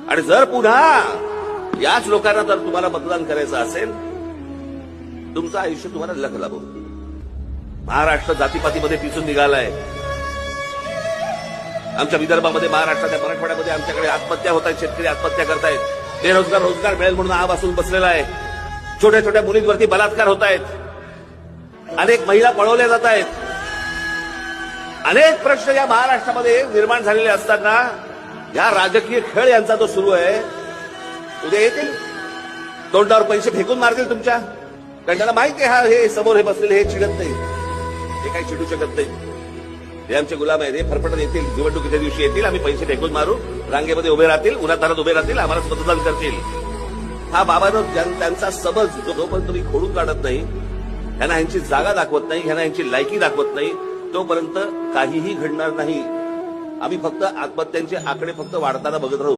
आणि जर पुन्हा याच लोकांना जर तुम्हाला मतदान करायचं असेल, तुमचं आयुष्य तुम्हाला लख लाभो. महाराष्ट्र जातीपातीमध्ये पिसून निघालाय. आमच्या विदर्भामध्ये, महाराष्ट्राच्या मराठवाड्यामध्ये आमच्याकडे आत्महत्या होत आहेत, शेतकरी आत्महत्या करतायत, बेरोजगार रोजगार मिळेल म्हणून आ वाचून बसलेला आहे, छोट्या छोट्या मुलींवरती बलात्कार होत आहेत, अनेक महिला पळवल्या जात आहेत. अनेक प्रश्न या महाराष्ट्रामध्ये निर्माण झालेले असताना या राजकीय खेळ यांचा जो सुरू आहे, उद्या येतील तोंडावर पैसे फेकून मारतील तुमच्या. कारण त्यांना माहिती आहे, हा हे समोर हे बसलेले हे चिडत नाही, हे काही चिडू शकत नाही, हे आमचे गुलाम आहेत, हे फरफटत येतील, निवडणुकीच्या दिवशी येतील, आम्ही पैसे फेकून मारू, रांगेमध्ये उभे राहतील, उन्हातान्हात उभे राहतील, आम्हाला मतदान करतील. हा बाबानं त्यांचा समज जोपर्यंत तुम्ही खोडून काढत नाही, ह्यांना यांची जागा दाखवत नाही, ह्यांना यांची लायकी दाखवत नाही, तोपर्यंत काहीही घडणार नाही. आम्ही फक्त आत्महत्यांचे आकडे फक्त वाढताना बघत राहू.